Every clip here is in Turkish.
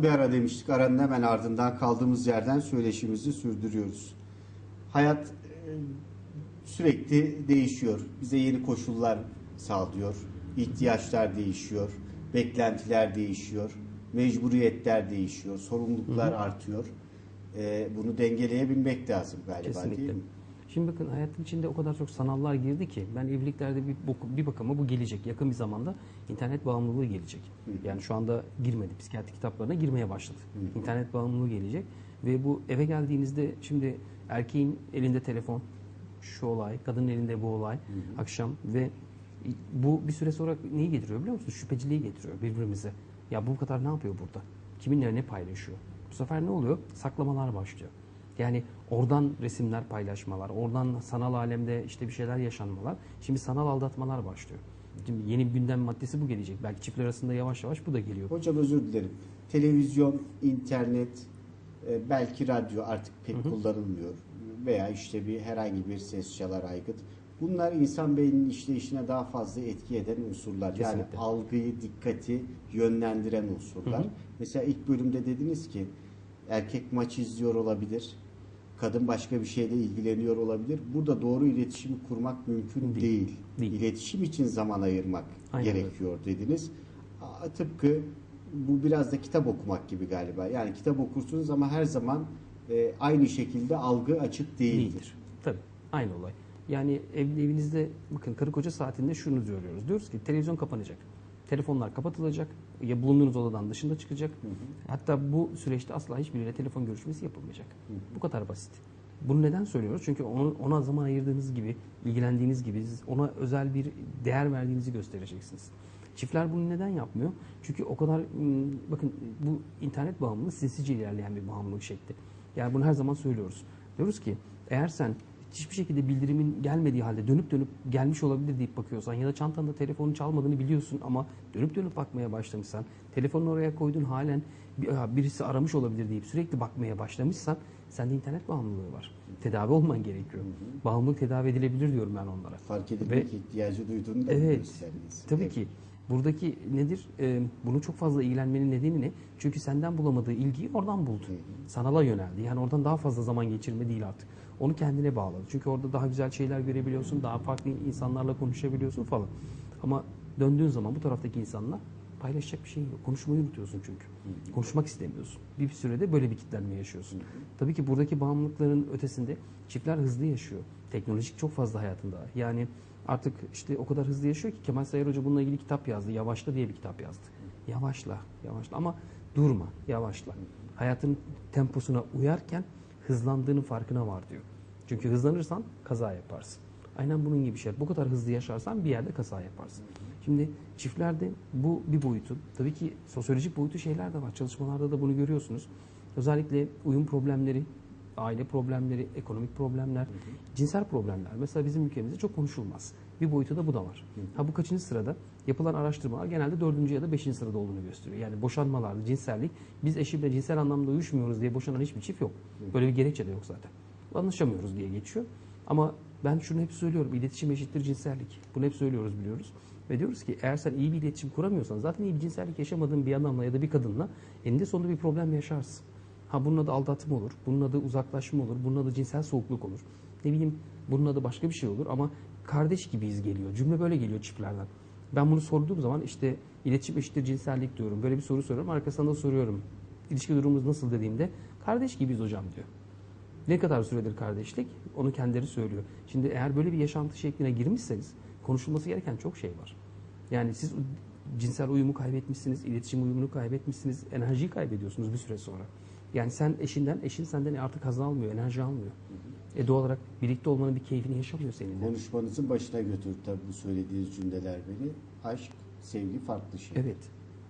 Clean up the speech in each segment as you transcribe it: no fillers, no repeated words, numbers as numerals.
Kısa bir ara demiştik. Aranın hemen ardından kaldığımız yerden söyleşimizi sürdürüyoruz. Hayat sürekli değişiyor. Bize yeni koşullar sağlıyor. İhtiyaçlar değişiyor. Beklentiler değişiyor. Mecburiyetler değişiyor. Sorumluluklar artıyor. Bunu dengeleyebilmek lazım galiba, Kesinlikle. değil mi? Şimdi bakın, hayatın içinde o kadar çok sanallar girdi ki ben evliliklerde bir bakıma bu gelecek. Yakın bir zamanda internet bağımlılığı gelecek. Yani şu anda girmedi. Psikiyatri kitaplarına girmeye başladı. İnternet bağımlılığı gelecek ve bu eve geldiğinizde şimdi erkeğin elinde telefon şu olay, kadının elinde bu olay akşam ve bu bir süre sonra neyi getiriyor biliyor musunuz? Şüpheciliği getiriyor birbirimize. Ya bu kadar ne yapıyor burada? Kiminle ne paylaşıyor? Bu sefer ne oluyor? Saklamalar başlıyor. Yani oradan resimler paylaşmalar, oradan sanal alemde işte bir şeyler yaşanmalar. Şimdi sanal aldatmalar başlıyor. Şimdi yeni bir gündem maddesi bu gelecek. Belki çiftler arasında yavaş yavaş bu da geliyor. Hocam özür dilerim. Televizyon, internet, belki radyo artık pek kullanılmıyor. Veya işte herhangi bir ses çalar aygıt. Bunlar insan beyninin işleyişine daha fazla etki eden unsurlar. Kesinlikle. Yani algıyı, dikkati yönlendiren unsurlar. Mesela ilk bölümde dediniz ki erkek maç izliyor olabilir. Kadın başka bir şeyle ilgileniyor olabilir. Burada doğru iletişimi kurmak mümkün değil. İletişim için zaman ayırmak gerekiyor dediniz. Tıpkı bu biraz da kitap okumak gibi galiba. Yani kitap okursunuz ama her zaman aynı şekilde algı açık değildir. Tabii. Aynı olay. Yani evinizde bakın karı koca saatinde şunu diyoruz. Diyoruz ki televizyon kapanacak. Telefonlar kapatılacak. Ya bulunduğunuz odadan dışında çıkacak. Hatta bu süreçte asla hiçbiriyle telefon görüşmesi yapılmayacak. Bu kadar basit. Bunu neden söylüyoruz? Çünkü ona zaman ayırdığınız gibi, ilgilendiğiniz gibi, ona özel bir değer verdiğinizi göstereceksiniz. Çiftler bunu neden yapmıyor? Çünkü o kadar, bakın bu internet bağımlılığı sinsice ilerleyen bir bağımlılık şekli. Yani bunu her zaman söylüyoruz. Diyoruz ki eğer sen hiçbir şekilde bildirimin gelmediği halde dönüp dönüp gelmiş olabilir deyip bakıyorsan ya da çantanda telefonun çalmadığını biliyorsun ama dönüp dönüp bakmaya başlamışsan, telefonunu oraya koydun halen birisi aramış olabilir deyip sürekli bakmaya başlamışsan sende internet bağımlılığı var. Tedavi olman gerekiyor. Bağımlılık tedavi edilebilir diyorum ben onlara. Fark edilmek ihtiyacı duyduğunu da gösteriniz. Tabii ki. Buradaki nedir? Bunu çok fazla ilgilenmenin nedeni ne? Çünkü senden bulamadığı ilgiyi oradan buldu. Sanala yöneldi. Yani oradan daha fazla zaman geçirme değil artık. Onu kendine bağladı. Çünkü orada daha güzel şeyler görebiliyorsun, daha farklı insanlarla konuşabiliyorsun falan. Ama döndüğün zaman bu taraftaki insanla paylaşacak bir şey yok. Konuşmayı unutuyorsun çünkü. Konuşmak istemiyorsun. Bir sürede böyle bir kitlenme yaşıyorsun. Tabii ki buradaki bağımlılıkların ötesinde çiftler hızlı yaşıyor. Teknolojik çok fazla hayatında. Yani artık işte o kadar hızlı yaşıyor ki Kemal Sayar Hoca bununla ilgili kitap yazdı. Yavaşla diye bir kitap yazdı. Yavaşla, yavaşla ama durma, yavaşla. Hayatın temposuna uyarken hızlandığının farkına var diyor. Çünkü hızlanırsan kaza yaparsın. Aynen bunun gibi şey. Bu kadar hızlı yaşarsan bir yerde kaza yaparsın. Şimdi çiftlerde bu bir boyutu. Tabii ki sosyolojik boyutu şeyler de var. Çalışmalarda da bunu görüyorsunuz. Özellikle uyum problemleri, aile problemleri, ekonomik problemler, cinsel problemler. Mesela bizim ülkemizde çok konuşulmaz. Bir boyutu da bu da var. Ha bu kaçıncı sırada? Yapılan araştırmalar genelde 4. ya da 5. sırada olduğunu gösteriyor. Yani boşanmalarda cinsellik, biz eşimle cinsel anlamda uyuşmuyoruz diye boşanan hiçbir çift yok. Böyle bir gerekçe de yok zaten. Anlaşamıyoruz diye geçiyor. Ama ben şunu hep söylüyorum. İletişim eşittir cinsellik. Bunu hep söylüyoruz, biliyoruz. Ve diyoruz ki eğer sen iyi bir iletişim kuramıyorsan zaten iyi bir cinsellik yaşamadığın bir adamla ya da bir kadınla eninde sonunda bir problem yaşarsın. Ha bunun adı aldatma olur, bunun adı uzaklaşma olur, bunun adı cinsel soğukluk olur. Ne bileyim bunun adı başka bir şey olur ama kardeş gibiyiz geliyor. Cümle böyle geliyor çiftlerden. Ben bunu sorduğum zaman işte iletişim eşittir cinsellik diyorum. Böyle bir soru soruyorum. Arkasından da soruyorum. İlişki durumumuz nasıl dediğimde kardeş gibiyiz hocam diyor. Ne kadar süredir kardeşlik? Onu kendileri söylüyor. Şimdi eğer böyle bir yaşantı şekline girmişseniz konuşulması gereken çok şey var. Yani siz cinsel uyumu kaybetmişsiniz, iletişim uyumunu kaybetmişsiniz, enerjiyi kaybediyorsunuz bir süre sonra. Yani sen eşinden, eşin senden artık haz almıyor, enerji almıyor. Doğal olarak birlikte olmanın bir keyfini yaşamıyor seninle. Konuşmanızın başına götürdü tabii bu söylediğiniz cümleler beni. Aşk, sevgi farklı şey. Evet,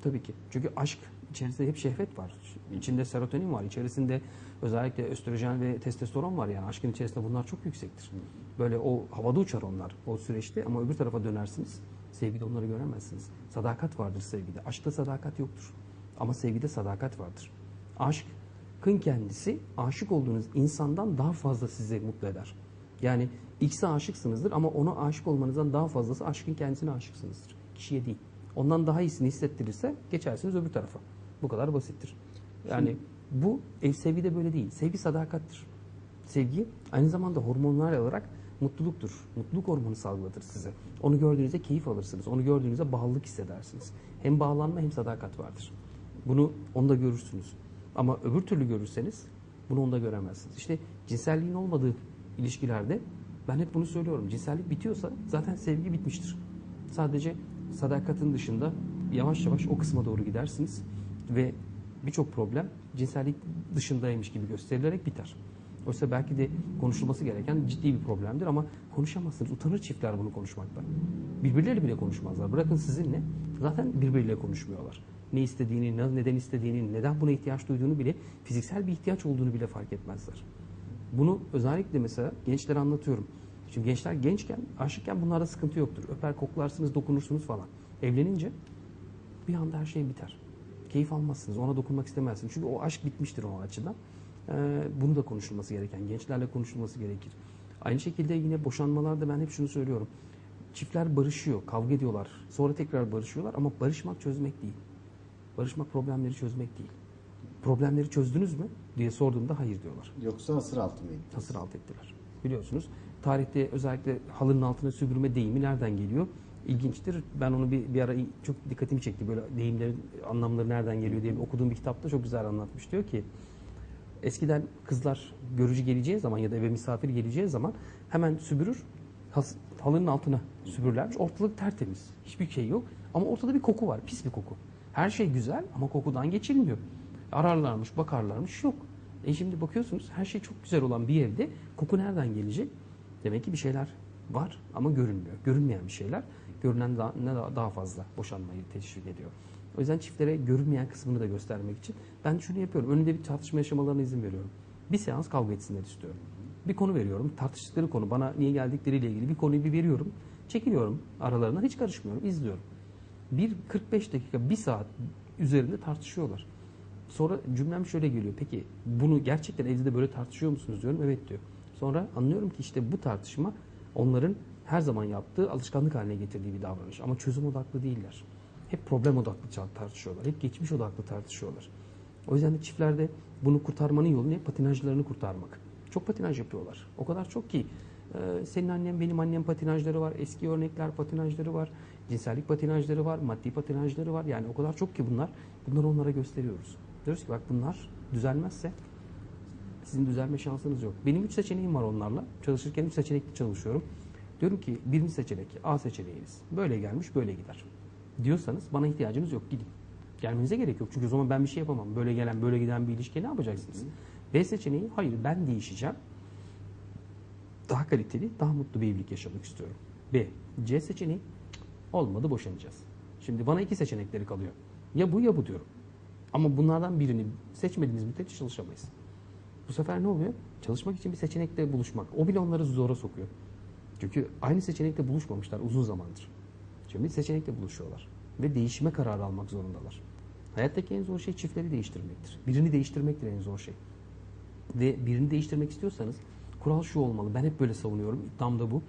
tabii ki. Çünkü aşk içerisinde hep şehvet var. İçinde serotonin var, içerisinde özellikle östrojen ve testosteron var yani. Aşkın içerisinde bunlar çok yüksektir. Böyle o havada uçar onlar o süreçte ama öbür tarafa dönersiniz. Sevgide onları göremezsiniz. Sadakat vardır sevgide. Aşkta sadakat yoktur. Ama sevgide sadakat vardır. Aşkın kendisi aşık olduğunuz insandan daha fazla sizi mutlu eder. Yani X'e aşıksınızdır ama ona aşık olmanızdan daha fazlası aşkın kendisine aşıksınızdır. Kişiye değil. Ondan daha iyisini hissettirirse geçersiniz öbür tarafa. Bu kadar basittir. Yani bu sevgi de böyle değil. Sevgi sadakattir. Sevgi aynı zamanda hormonlar olarak mutluluktur. Mutluluk hormonu salgılatır size. Onu gördüğünüzde keyif alırsınız. Onu gördüğünüzde bağlılık hissedersiniz. Hem bağlanma hem sadakat vardır. Bunu onda görürsünüz. Ama öbür türlü görürseniz bunu onda göremezsiniz. İşte cinselliğin olmadığı ilişkilerde ben hep bunu söylüyorum. Cinsellik bitiyorsa zaten sevgi bitmiştir. Sadece sadakatin dışında yavaş yavaş o kısma doğru gidersiniz ve birçok problem cinsellik dışındaymış gibi gösterilerek biter. Oysa belki de konuşulması gereken ciddi bir problemdir ama konuşamazsınız. Utanır çiftler bunu konuşmaktan. Birbirleriyle bile konuşmazlar. Bırakın sizinle, zaten birbiriyle konuşmuyorlar. Ne istediğini, neden istediğini, neden buna ihtiyaç duyduğunu bile, fiziksel bir ihtiyaç olduğunu bile fark etmezler. Bunu özellikle mesela gençlere anlatıyorum. Şimdi gençler gençken, aşıkken bunlarda sıkıntı yoktur. Öper, koklarsınız, dokunursunuz falan. Evlenince bir anda her şey biter. Keyif almazsınız, ona dokunmak istemezsiniz. Çünkü o aşk bitmiştir o açıdan. Bunu da konuşulması gereken, gençlerle konuşulması gerekir. Aynı şekilde yine boşanmalarda ben hep şunu söylüyorum. Çiftler barışıyor, kavga ediyorlar. Sonra tekrar barışıyorlar ama barışmak çözmek değil. Barışmak problemleri çözmek değil. Problemleri çözdünüz mü diye sorduğumda hayır diyorlar. Yoksa hasır altı mı ettiniz? Hasır altı ettiler. Biliyorsunuz tarihte özellikle halının altına süpürme deyimi nereden geliyor? İlginçtir. Ben onu bir ara çok dikkatimi çekti. Böyle deyimlerin anlamları nereden geliyor diye okuduğum bir kitapta çok güzel anlatmış. Diyor ki eskiden kızlar görücü geleceği zaman ya da eve misafir geleceği zaman hemen süpürür, halının altına süpürürlermiş. Ortalık tertemiz. Hiçbir şey yok. Ama ortada bir koku var. Pis bir koku. Her şey güzel ama kokudan geçilmiyor. Ararlarmış, bakarlarmış. Yok. Şimdi bakıyorsunuz her şey çok güzel olan bir evde koku nereden gelecek? Demek ki bir şeyler var ama görünmüyor. Görünmeyen bir şeyler görünen daha fazla boşanmayı teşvik ediyor. O yüzden çiftlere görünmeyen kısmını da göstermek için ben şunu yapıyorum. Önünde bir tartışma yaşamalarına izin veriyorum. Bir seans kavga etsinler istiyorum. Bir konu veriyorum. Tartıştıkları konu, bana niye geldikleriyle ilgili bir konuyu bir veriyorum. Çekiliyorum aralarına, hiç karışmıyorum, izliyorum. 45 dakika, 1 saat üzerinde tartışıyorlar. Sonra cümlem şöyle geliyor. Peki bunu gerçekten evde de böyle tartışıyor musunuz diyorum. Evet diyor. Sonra anlıyorum ki işte bu tartışma onların her zaman yaptığı alışkanlık haline getirdiği bir davranış. Ama çözüm odaklı değiller. Hep problem odaklı tartışıyorlar. Hep geçmiş odaklı tartışıyorlar. O yüzden de çiftlerde bunu kurtarmanın yolu ne? Patinajlarını kurtarmak. Çok patinaj yapıyorlar. O kadar çok ki senin annem, benim annem patinajları var. Eski örnekler patinajları var. Cinsellik patinajları var. Maddi patinajları var. Yani o kadar çok ki bunlar. Bunları onlara gösteriyoruz. Diyoruz ki bak bunlar düzelmezse sizin düzelme şansınız yok. Benim 3 seçeneğim var onlarla. Çalışırken 3 seçenekli çalışıyorum. Diyorum ki birinci seçenek A seçeneğiniz. Böyle gelmiş böyle gider. Diyorsanız bana ihtiyacınız yok, gidin. Gelmenize gerek yok. Çünkü o zaman ben bir şey yapamam. Böyle gelen böyle giden bir ilişkiye ne yapacaksınız? B seçeneği hayır ben değişeceğim. Daha kaliteli, daha mutlu bir evlilik yaşamak istiyorum. B. C seçeneği olmadı boşanacağız. Şimdi bana 2 seçenekleri kalıyor. Ya bu ya bu diyorum. Ama bunlardan birini seçmediğimiz müddetçe çalışamayız. Bu sefer ne oluyor? Çalışmak için bir seçenekle buluşmak. O bile onları zora sokuyor. Çünkü aynı seçenekle buluşmamışlar uzun zamandır. Şimdi seçenekle buluşuyorlar. Ve değişime kararı almak zorundalar. Hayattaki en zor şey çiftleri değiştirmektir. Birini değiştirmektir en zor şey. Ve birini değiştirmek istiyorsanız kural şu olmalı. Ben hep böyle savunuyorum. İddiam da bu.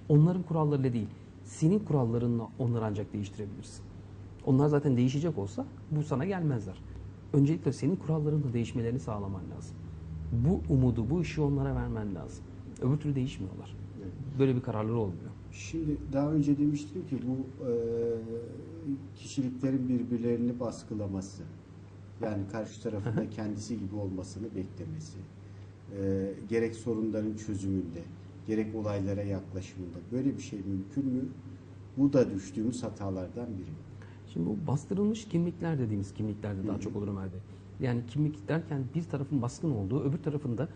Onların kurallarıyla değil, senin kurallarınla onları ancak değiştirebilirsin. Onlar zaten değişecek olsa bu sana gelmezler. Öncelikle senin kurallarınla değişmelerini sağlaman lazım. Bu umudu, bu ışığı onlara vermen lazım. Öbür türlü değişmiyorlar. Böyle bir kararları olmuyor. Şimdi daha önce demiştim ki bu kişiliklerin birbirlerini baskılaması, yani karşı tarafında kendisi gibi olmasını beklemesi, gerek sorunların çözümünde, gerek olaylara yaklaşımında böyle bir şey mümkün mü? Bu da düştüğümüz hatalardan biri. Şimdi bu bastırılmış kimlikler dediğimiz kimliklerde daha çok olur Ömer Bey. Yani kimlik derken bir tarafın baskın olduğu, öbür tarafında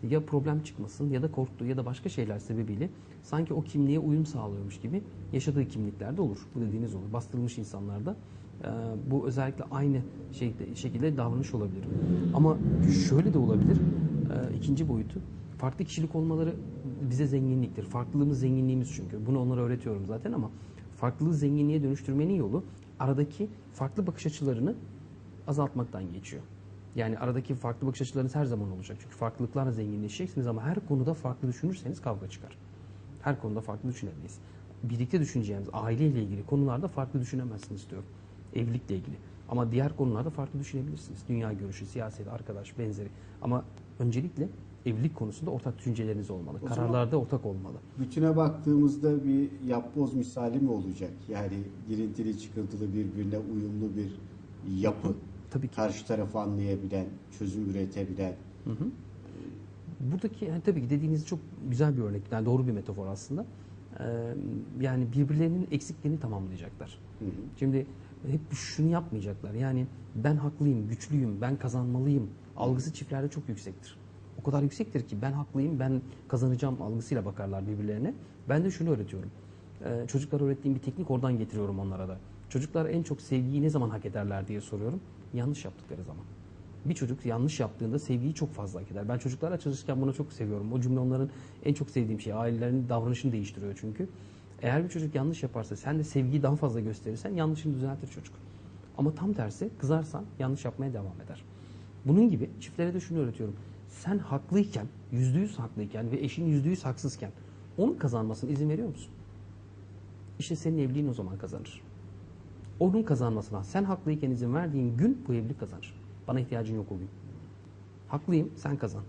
ya problem çıkmasın ya da korktuğu ya da başka şeyler sebebiyle sanki o kimliğe uyum sağlıyormuş gibi yaşadığı kimliklerde olur. Bu dediğiniz olur. Bastırılmış insanlarda bu özellikle aynı şekilde davranış olabilir. Ama şöyle de olabilir. İkinci boyutu. Farklı kişilik olmaları bize zenginliktir. Farklılığımız zenginliğimiz çünkü. Bunu onlara öğretiyorum zaten ama farklılığı zenginliğe dönüştürmenin yolu aradaki farklı bakış açılarını azaltmaktan geçiyor. Yani aradaki farklı bakış açılarınız her zaman olacak. Çünkü farklılıklarla zenginleşeceksiniz ama her konuda farklı düşünürseniz kavga çıkar. Her konuda farklı düşünemeyiz. Birlikte düşüneceğimiz aileyle ilgili konularda farklı düşünemezsiniz diyorum. Evlilikle ilgili. Ama diğer konularda farklı düşünebilirsiniz. Dünya görüşü, siyaset, arkadaş, benzeri. Ama öncelikle evlilik konusunda ortak düşünceleriniz olmalı. O zaman Kararlarda ortak olmalı. bütüne baktığımızda bir yapboz misali mi olacak? Yani girintili çıkıntılı birbirine uyumlu bir yapı. Tabii ki. Karşı tarafı anlayabilen, çözüm üretebilen. Buradaki tabii ki dediğiniz çok güzel bir örnek. Yani doğru bir metafor aslında. Yani birbirlerinin eksikliğini tamamlayacaklar. Şimdi hep şunu yapmayacaklar. Yani ben haklıyım, güçlüyüm, ben kazanmalıyım. Algısı çiftlerde çok yüksektir. O kadar yüksektir ki ben haklıyım, ben kazanacağım algısıyla bakarlar birbirlerine. Ben de şunu öğretiyorum. Çocuklara öğrettiğim bir teknik oradan getiriyorum onlara da. Çocuklar en çok sevgiyi ne zaman hak ederler diye soruyorum. Yanlış yaptıkları zaman. Bir çocuk yanlış yaptığında sevgiyi çok fazla hak eder. Ben çocuklarla çalışırken bunu çok seviyorum. O cümle onların en çok sevdiğim şey. Ailelerin davranışını değiştiriyor çünkü. Eğer bir çocuk yanlış yaparsa sen de sevgiyi daha fazla gösterirsen yanlışını düzeltir çocuk. Ama tam tersi kızarsan yanlış yapmaya devam eder. Bunun gibi çiftlere de şunu öğretiyorum. Sen haklıyken, %100 haklıyken ve eşin %100 haksızken onun kazanmasına izin veriyor musun? İşte senin evliliğin o zaman kazanır. Onun kazanmasına sen haklıyken izin verdiğin gün bu evlilik kazanır. Bana ihtiyacın yok o gün. Haklıyım, sen kazan.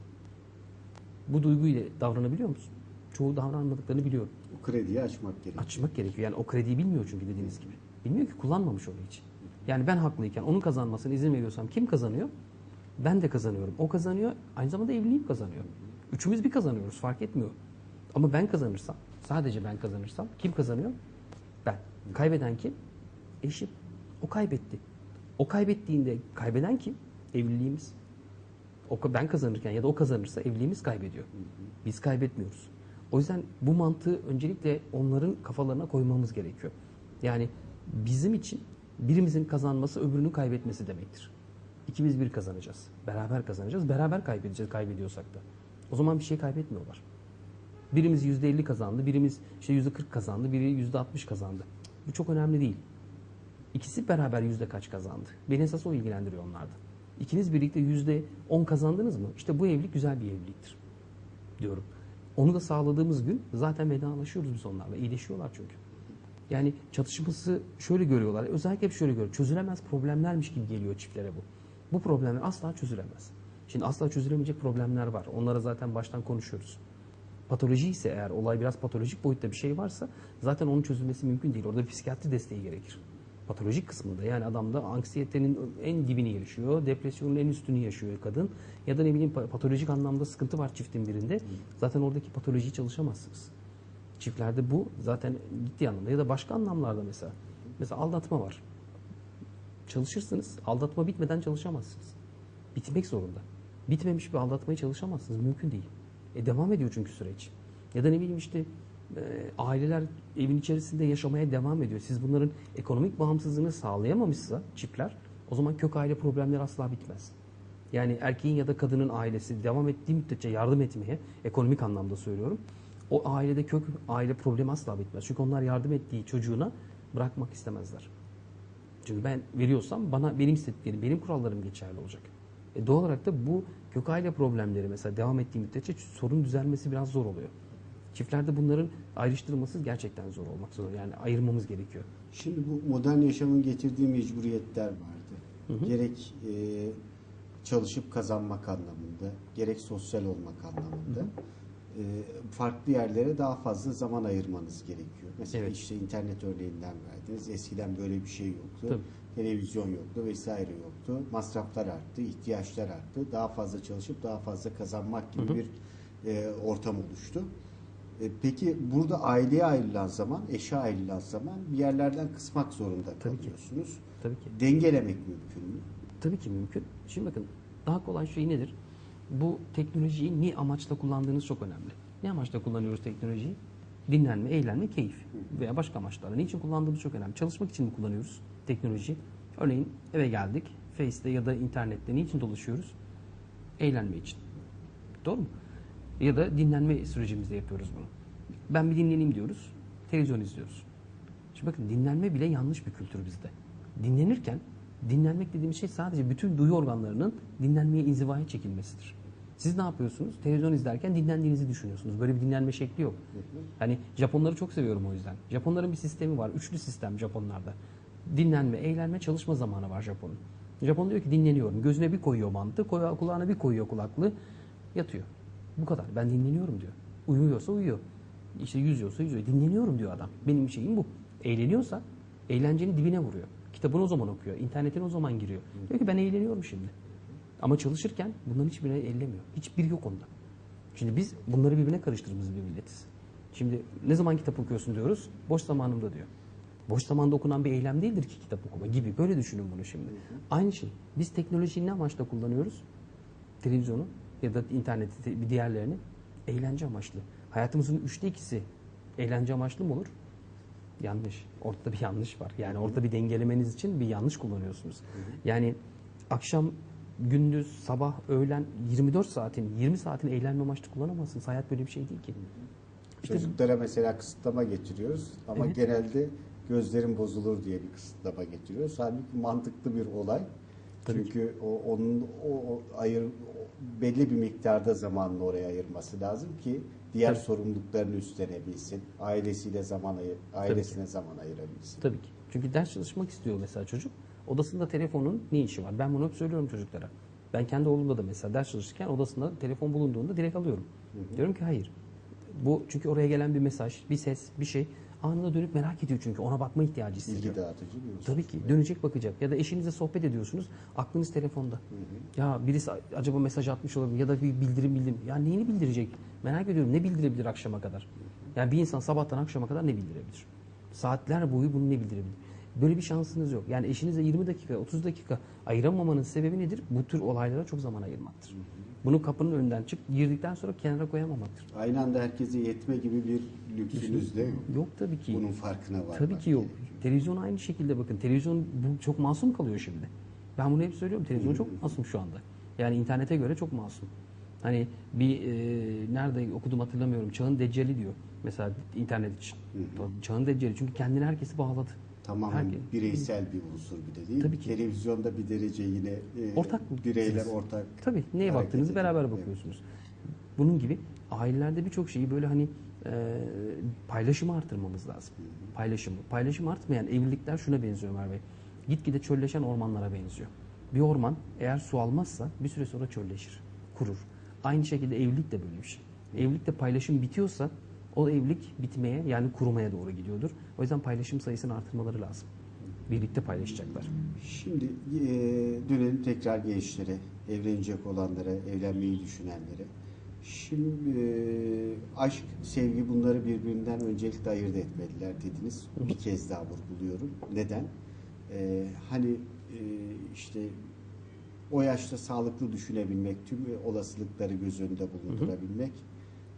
Bu duyguyla davranabiliyor musun? Çoğu davranmadıklarını biliyorum. O krediyi açmak gerekiyor. Açmak gerekiyor. Yani o krediyi bilmiyor çünkü dediğiniz gibi. Bilmiyor ki, kullanmamış onu hiç. Yani ben haklıyken onun kazanmasına izin veriyorsam kim kazanıyor? Ben de kazanıyorum. O kazanıyor. Aynı zamanda evliliğim kazanıyor. Üçümüz bir kazanıyoruz. Fark etmiyor. Ama ben kazanırsam, sadece ben kazanırsam kim kazanıyor? Ben. Kaybeden kim? Eşim. O kaybetti. O kaybettiğinde kaybeden kim? Evliliğimiz. Ben kazanırken ya da o kazanırsa evliliğimiz kaybediyor. Biz kaybetmiyoruz. O yüzden bu mantığı öncelikle onların kafalarına koymamız gerekiyor. Yani bizim için birimizin kazanması öbürünün kaybetmesi demektir. İkimiz bir kazanacağız. Beraber kazanacağız. Beraber kaybedeceğiz kaybediyorsak da. O zaman bir şey kaybetmiyorlar. Birimiz %50 kazandı, birimiz işte %40 kazandı, biri %60 kazandı. Bu çok önemli değil. İkisi beraber yüzde kaç kazandı? Beni esas o ilgilendiriyor onlarda. İkiniz birlikte %10 kazandınız mı? İşte bu evlilik güzel bir evliliktir diyorum. Onu da sağladığımız gün zaten vedalaşıyoruz biz onlarla. İyileşiyorlar çünkü. Yani çatışması şöyle görüyorlar. Özellikle hep şöyle görüyor. Çözülemez problemlermiş gibi geliyor çiftlere bu. Bu problemler asla çözülemez. Şimdi asla çözülemeyecek problemler var. Onlara zaten baştan konuşuyoruz. Patoloji ise, eğer olay biraz patolojik boyutta bir şey varsa zaten onun çözülmesi mümkün değil. Orada bir psikiyatri desteği gerekir. Patolojik kısmında, yani adamda anksiyetenin en dibini yaşıyor, depresyonun en üstünü yaşıyor kadın, ya da ne bileyim patolojik anlamda sıkıntı var çiftin birinde, zaten oradaki patolojiyi çalışamazsınız. Çiftlerde bu zaten ciddi anlamda, ya da başka anlamlarda mesela aldatma var. Çalışırsınız, aldatma bitmeden çalışamazsınız. Bitmek zorunda. Bitmemiş bir aldatmayı çalışamazsınız, mümkün değil. Devam ediyor çünkü süreç. Ya da ne bileyim işte aileler evin içerisinde yaşamaya devam ediyor. Siz bunların ekonomik bağımsızlığını sağlayamamışsa çiftler, o zaman kök aile problemleri asla bitmez. Yani erkeğin ya da kadının ailesi devam ettiği müddetçe yardım etmeye, ekonomik anlamda söylüyorum, o ailede kök aile problemi asla bitmez. Çünkü onlar yardım ettiği çocuğuna bırakmak istemezler. Çünkü ben veriyorsam benim istediklerim, benim kurallarım geçerli olacak. Doğal olarak da bu kök aile problemleri mesela devam ettiği müddetçe sorun düzelmesi biraz zor oluyor. Çiftlerde bunların ayrıştırılması gerçekten zor olmak zorunda. Yani ayırmamız gerekiyor. Şimdi bu modern yaşamın getirdiği mecburiyetler vardı. Gerek çalışıp kazanmak anlamında, gerek sosyal olmak anlamında. Farklı yerlere daha fazla zaman ayırmanız gerekiyor. Mesela Evet. işte internet örneğinden verdiniz. Eskiden böyle bir şey yoktu. Tabii. Televizyon yoktu vesaire yoktu. Masraflar arttı, ihtiyaçlar arttı. Daha fazla çalışıp daha fazla kazanmak gibi bir ortam oluştu. Peki burada aileye ayrılan zaman, eşe ayrılan zaman bir yerlerden kısmak zorunda Tabii ki. kalıyorsunuz. Tabii ki. Dengelemek mümkün mü? Tabii ki mümkün. Şimdi bakın, daha kolay şey nedir? Bu teknolojiyi ne amaçla kullandığınız çok önemli. Ne amaçla kullanıyoruz teknolojiyi? Dinlenme, eğlenme, keyif veya başka amaçlarla. Niçin kullandığımız çok önemli. Çalışmak için mi kullanıyoruz teknolojiyi? Örneğin eve geldik, Face'te ya da internette niçin dolaşıyoruz? Eğlenme için. Doğru mu? Ya da dinlenme sürecimizde yapıyoruz bunu. Ben bir dinleneyim diyoruz, televizyon izliyoruz. Şimdi bakın, dinlenme bile yanlış bir kültür bizde. Dinlenirken, dinlenmek dediğimiz şey sadece bütün duyu organlarının dinlenmeye, inzivaya çekilmesidir. Siz ne yapıyorsunuz? Televizyon izlerken dinlendiğinizi düşünüyorsunuz. Böyle bir dinlenme şekli yok. Hani Japonları çok seviyorum o yüzden. Japonların bir sistemi var. Üçlü sistem Japonlarda. Dinlenme, eğlenme, çalışma zamanı var Japon'un. Japon diyor ki dinleniyorum. Gözüne bir koyuyor bantı, kulağına bir koyuyor kulaklığı, yatıyor. Bu kadar. Ben dinleniyorum diyor. Uyuyorsa uyuyor. İşte yüzüyorsa yüzüyor. Dinleniyorum diyor adam. Benim şeyim bu. Eğleniyorsa eğlencenin dibine vuruyor. Kitabını o zaman okuyor. İnternetine o zaman giriyor. Diyor ki ben eğleniyorum şimdi. Ama çalışırken bunların hiçbirini ellemiyor. Hiçbiri yok onda. Şimdi biz bunları birbirine karıştırdığımız bir milletiz. Şimdi ne zaman kitap okuyorsun diyoruz? Boş zamanımda diyor. Boş zamanda okunan bir eylem değildir ki kitap okuma gibi. Böyle düşünün bunu şimdi. Aynı şey. Biz teknolojiyi ne amaçla kullanıyoruz? Televizyonu ya da interneti, bir diğerlerini eğlence amaçlı. Hayatımızın 2/3'ü eğlence amaçlı mı olur? Yanlış. Ortada bir yanlış var. Yani orada bir dengelemeniz için bir yanlış kullanıyorsunuz. Yani akşam, gündüz, sabah, öğlen 24 saatin, 20 saatin eğlenme amaçlı kullanamazsınız. Hayat böyle bir şey değil ki. İşte Çocuklara mesela kısıtlama getiriyoruz ama Evet. genelde gözlerin bozulur diye bir kısıtlama getiriyoruz. Halbuki mantıklı bir olay. Tabii Çünkü onun belli bir miktarda zamanını oraya ayırması lazım ki diğer Tabii. sorumluluklarını üstlenebilsin. Ailesine zaman ayırabilsin. Tabii ki. Çünkü ders çalışmak istiyor mesela çocuk. Odasında telefonun ne işi var? Ben bunu hep söylüyorum çocuklara. Ben kendi oğlumda da mesela ders çalışırken odasında telefon bulunduğunda direkt alıyorum. Diyorum ki hayır. Bu çünkü oraya gelen bir mesaj, bir ses, bir şey anında dönüp merak ediyor çünkü ona bakma ihtiyacı hissediyor. İlgi dağıtıcı bir unsur. Tabii ki dönecek bakacak ya da eşinizle sohbet ediyorsunuz aklınız telefonda. Ya birisi acaba mesaj atmış olabilir ya da bir bildirim. Ya neyini bildirecek? Merak ediyorum ne bildirebilir akşama kadar? Yani bir insan sabahtan akşama kadar ne bildirebilir? Saatler boyu bunu ne bildirebilir? Böyle bir şansınız yok. Yani eşinize 20 dakika, 30 dakika ayıramamanın sebebi nedir? Bu tür olaylara çok zaman ayırmaktır. Bunu kapının önünden girdikten sonra kenara koyamamaktır. Aynı anda herkese yetme gibi bir lüksünüz de yok. Yok tabii ki. Bunun farkına var. Tabii ki yok. Televizyon aynı şekilde bakın. Televizyon bu çok masum kalıyor şimdi. Ben bunu hep söylüyorum. Televizyon çok masum şu anda. Yani internete göre çok masum. Hani bir nerede okudum hatırlamıyorum. Çağın Deccali diyor. Mesela internet için. Çağın Deccali. Çünkü kendini herkesi bağladı. Tamamen Herkes. bireysel bir unsur bir de değil mi? Tabii ki. Televizyonda bir derece yine Ortak bireyler ortak. Tabii neye hareket baktığınızı ediyor. beraber Evet. bakıyorsunuz. Bunun gibi ailelerde birçok şeyi böyle hani paylaşımı artırmamız lazım. Paylaşımı. Paylaşımı artmayan evlilikler şuna benziyor Merve. Gitgide çölleşen ormanlara benziyor. Bir orman eğer su almazsa bir süre sonra çölleşir, kurur. Aynı şekilde evlilik de böyle bir şey. Evlilikte paylaşım bitiyorsa o evlilik bitmeye yani kurumaya doğru gidiyordur. O yüzden paylaşım sayısını artırmaları lazım. Birlikte paylaşacaklar. Şimdi dönelim tekrar gençlere, evlenecek olanlara, evlenmeyi düşünenlere. Şimdi aşk, sevgi bunları birbirinden öncelikle ayırt etmeliler dediniz. Bir kez daha vurguluyorum. Neden? Hani işte o yaşta sağlıklı düşünebilmek, tüm olasılıkları göz önünde bulundurabilmek,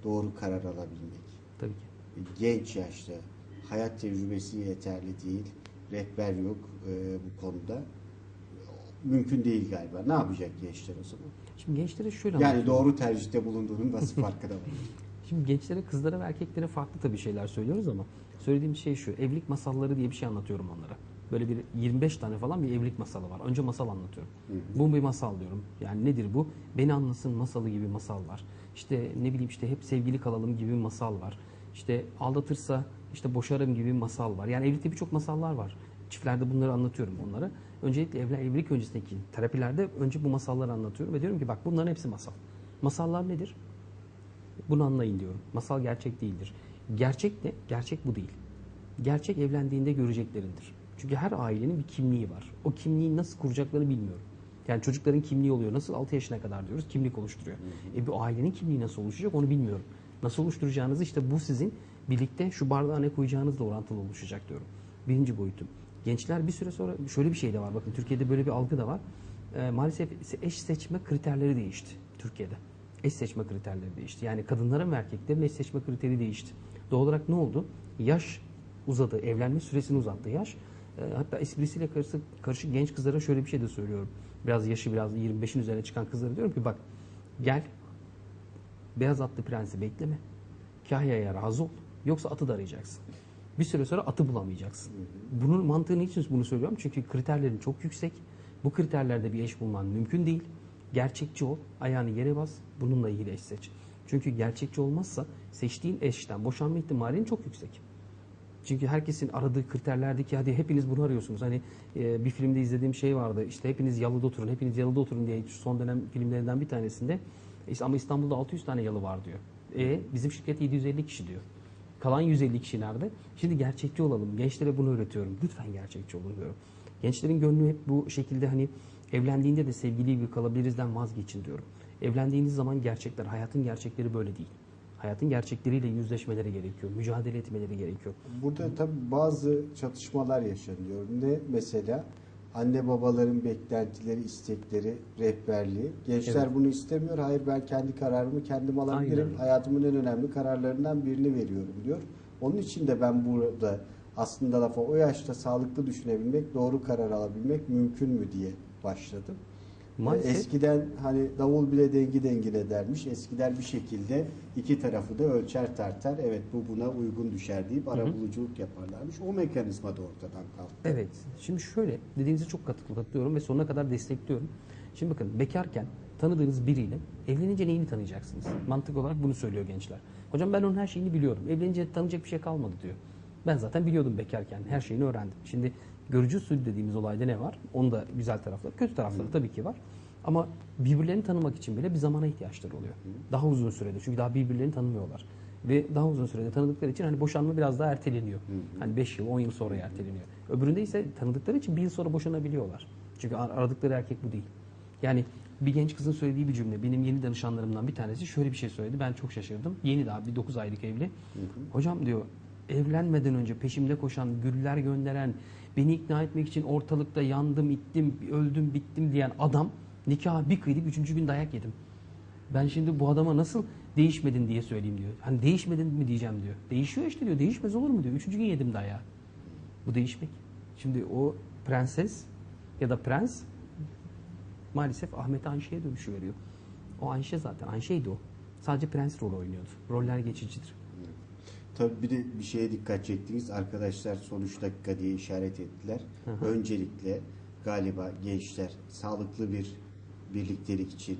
doğru karar alabilmek. Tabii ki. Genç yaşta hayat tecrübesi yeterli değil, rehber yok bu konuda. Mümkün değil galiba. Ne yapacak gençler o zaman? Şimdi gençlere şöyle Yani anlatıyorum. doğru tercihte bulunduğunun nasıl farkına var? Şimdi gençlere, kızlara ve erkeklere farklı tabii şeyler söylüyoruz ama söylediğim şey şu. Evlilik masalları diye bir şey anlatıyorum onlara. Böyle bir 25 tane falan bir evlilik masalı var. Önce masal anlatıyorum. Bu bir masal diyorum. Yani nedir bu? Beni anlasın masalı gibi masal var. İşte ne bileyim işte hep sevgili kalalım gibi bir masal var. İşte aldatırsa işte boşarım gibi bir masal var. Yani evlilikte birçok masallar var. Çiftlerde bunları anlatıyorum onlara. Öncelikle evlilik öncesindeki terapilerde önce bu masalları anlatıyorum ve diyorum ki bak bunların hepsi masal. Masallar nedir? Bunu anlayın diyorum. Masal gerçek değildir. Gerçek ne? Gerçek bu değil. Gerçek evlendiğinde göreceklerindir. Çünkü her ailenin bir kimliği var. O kimliği nasıl kuracaklarını bilmiyorum. Yani çocukların kimliği oluyor. Nasıl 6 yaşına kadar diyoruz kimlik oluşturuyor. Bu ailenin kimliği nasıl oluşacak onu bilmiyorum. Nasıl oluşturacağınızı işte bu sizin birlikte şu bardağa ne koyacağınızla orantılı oluşacak diyorum. Birinci boyutu. Gençler bir süre sonra şöyle bir şey de var. Bakın Türkiye'de böyle bir algı da var. Maalesef eş seçme kriterleri değişti Türkiye'de. Eş seçme kriterleri değişti. Yani kadınların ve erkeklerin eş seçme kriteri değişti. Doğal olarak ne oldu? Yaş uzadı. Evlenme süresini uzattı yaş. Hatta esprisiyle karışık genç kızlara şöyle bir şey de söylüyorum. Biraz 25'in üzerine çıkan kızlara diyorum ki bak gel beyaz atlı prensi bekleme. Kahya'ya razı ol. Yoksa atı da arayacaksın. Bir süre sonra atı bulamayacaksın. Bunun mantığını için bunu söylüyorum. Çünkü kriterlerin çok yüksek. Bu kriterlerde bir eş bulman mümkün değil. Gerçekçi ol. Ayağını yere bas. Bununla ilgili eş seç. Çünkü gerçekçi olmazsa seçtiğin eşten boşanma ihtimalin çok yüksek. Çünkü herkesin aradığı kriterlerdeki hadi hepiniz bunu arıyorsunuz. Hani bir filmde izlediğim şey vardı. İşte hepiniz yalıda oturun, hepiniz yalıda oturun diye son dönem filmlerinden bir tanesinde. İşte ama İstanbul'da 600 tane yalı var diyor. Bizim şirket 750 kişi diyor. Kalan 150 kişi nerede? Şimdi gerçekçi olalım. Gençlere bunu öğretiyorum. Lütfen gerçekçi olun diyorum. Gençlerin gönlü hep bu şekilde hani evlendiğinde de sevgili gibi kalabilirizden vazgeçin diyorum. Evlendiğiniz zaman gerçekler, hayatın gerçekleri böyle değil. Hayatın gerçekleriyle yüzleşmeleri gerekiyor. Mücadele etmeleri gerekiyor. Burada tabii bazı çatışmalar yaşanıyor. Ne mesela? Anne babaların beklentileri, istekleri, rehberliği. Gençler Evet. bunu istemiyor. Hayır, ben kendi kararımı kendim alabilirim. Aynen öyle. Hayatımın en önemli kararlarından birini veriyorum diyor. Onun için de ben burada aslında lafa o yaşta sağlıklı düşünebilmek, doğru karar alabilmek mümkün mü diye başladım. Maalesef Eskiden hani davul bile dengi dengine dermiş. Eskiler bir şekilde iki tarafı da ölçer tartar. Evet, bu buna uygun düşer deyip arabuluculuk yaparlarmış. O mekanizma da ortadan kalktı. evet. Şimdi şöyle dediğinize çok katılıyorum ve sonuna kadar destekliyorum. Şimdi bakın bekarken tanıdığınız biriyle evlenince neyini tanıyacaksınız? Mantık olarak bunu söylüyor gençler. Hocam ben onun her şeyini biliyorum. Evlenince tanıyacak bir şey kalmadı diyor. Ben zaten biliyordum bekarken. Her şeyini öğrendim. Şimdi görücü usulü dediğimiz olayda ne var? Onun da güzel tarafları, kötü tarafları tabii ki var. Ama birbirlerini tanımak için bile bir zamana ihtiyaçları oluyor. Daha uzun sürede. Çünkü daha birbirlerini tanımıyorlar. Ve daha uzun sürede tanıdıkları için hani boşanma biraz daha erteleniyor. Hani 5 yıl, 10 yıl sonra erteleniyor. Öbüründe ise tanıdıkları için 1 yıl sonra boşanabiliyorlar. Çünkü aradıkları erkek bu değil. Yani bir genç kızın söylediği bir cümle. Benim yeni danışanlarımdan bir tanesi şöyle bir şey söyledi. Ben çok şaşırdım. Yeni daha bir 9 aylık evli. Hocam diyor, evlenmeden önce peşimde koşan, güller gönderen, beni ikna etmek için ortalıkta yandım, ittim, öldüm, bittim diyen adam nikahı bir kıydık, 3. gün dayak yedim. Ben şimdi bu adama nasıl değişmedin diye söyleyeyim diyor. Hani değişmedin mi diyeceğim diyor. Değişiyor işte diyor. Değişmez olur mu diyor. 3. gün yedim dayağı. Bu değişmek. Şimdi o prenses ya da prens maalesef Ahmet Ayşe'ye dönüşüveriyor. O Ayşe zaten. Ayşe'ydi o. Sadece prens rolü oynuyordu. Roller geçicidir. Tabii bir de bir şeye dikkat çektiniz. Arkadaşlar son 3 dakika diye işaret ettiler. Öncelikle galiba gençler sağlıklı bir birliktelik için,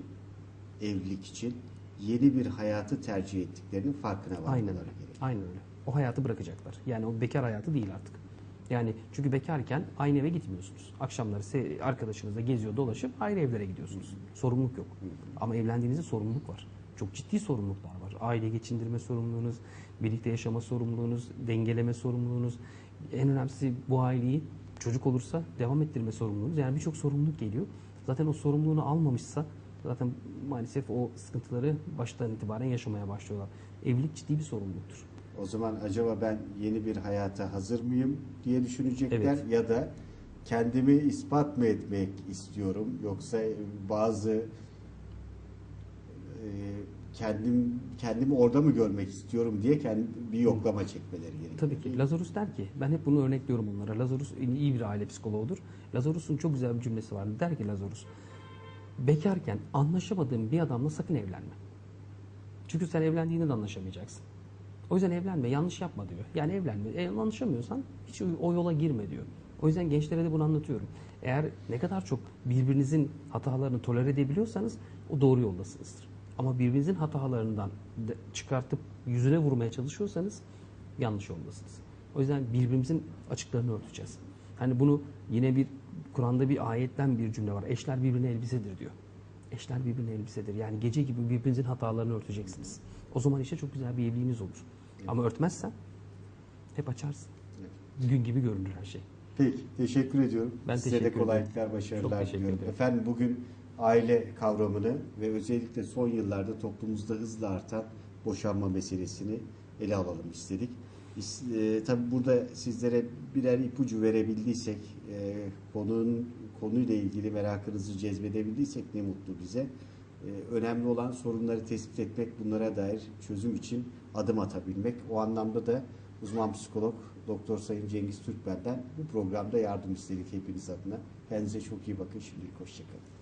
evlilik için yeni bir hayatı tercih ettiklerinin farkına varmaları Aynen öyle. gerekiyor. Aynen öyle. O hayatı bırakacaklar. Yani o bekar hayatı değil artık. Yani çünkü bekarken aynı eve gitmiyorsunuz. Akşamları arkadaşınızla geziyor, dolaşıp ayrı evlere gidiyorsunuz. Sorumluluk yok. Ama evlendiğinizde sorumluluk var. Çok ciddi sorumluluklar var. Aile geçindirme sorumluluğunuz, birlikte yaşama sorumluluğunuz, dengeleme sorumluluğunuz. En önemlisi bu aileyi çocuk olursa devam ettirme sorumluluğunuz. Yani birçok sorumluluk geliyor. Zaten o sorumluluğunu almamışsa zaten maalesef o sıkıntıları baştan itibaren yaşamaya başlıyorlar. Evlilik ciddi bir sorumluluktur. O zaman acaba ben yeni bir hayata hazır mıyım diye düşünecekler Evet. ya da kendimi ispat mı etmek istiyorum, yoksa bazı kendimi orada mı görmek istiyorum diye bir yoklama çekmeleri gerekiyor. Tabii ki. Lazarus der ki, ben hep bunu örnekliyorum onlara. Lazarus iyi bir aile psikoloğudur. Lazarus'un çok güzel bir cümlesi vardı. Der ki Lazarus, bekarken anlaşamadığın bir adamla sakın evlenme. Çünkü sen evlendiğinde de anlaşamayacaksın. O yüzden evlenme, yanlış yapma diyor. Yani evlenme, anlaşamıyorsan hiç o yola girme diyor. O yüzden gençlere de bunu anlatıyorum. Eğer ne kadar çok birbirinizin hatalarını tolere edebiliyorsanız o doğru yoldasınızdır. Ama birbirinizin hatalarından çıkartıp yüzüne vurmaya çalışıyorsanız yanlış yoldasınız. O yüzden birbirimizin açıklarını örteceğiz. Hani bunu yine bir Kur'an'da bir ayetten bir cümle var. Eşler birbirine elbisedir diyor. Eşler birbirine elbisedir. Yani gece gibi birbirinizin hatalarını örteceksiniz. O zaman işte çok güzel bir evliliğiniz olur. Ama örtmezsen hep açarsın. Gün gibi görünür her şey. Peki, teşekkür ediyorum. Ben Size teşekkür de kolaylıklar, başarılar Çok teşekkür diliyorum. ederim. Efendim, bugün aile kavramını ve özellikle son yıllarda toplumumuzda hızla artan boşanma meselesini ele alalım istedik. Tabii burada sizlere birer ipucu verebildiysek, konuyla ilgili merakınızı cezbedebildiysek ne mutlu bize. Önemli olan sorunları tespit etmek, bunlara dair çözüm için adım atabilmek. O anlamda da uzman psikolog Doktor Sayın Cengiz Türkmen'den bu programda yardım istedik hepiniz adına. Kendinize çok iyi bakın. Şimdilik hoşçakalın.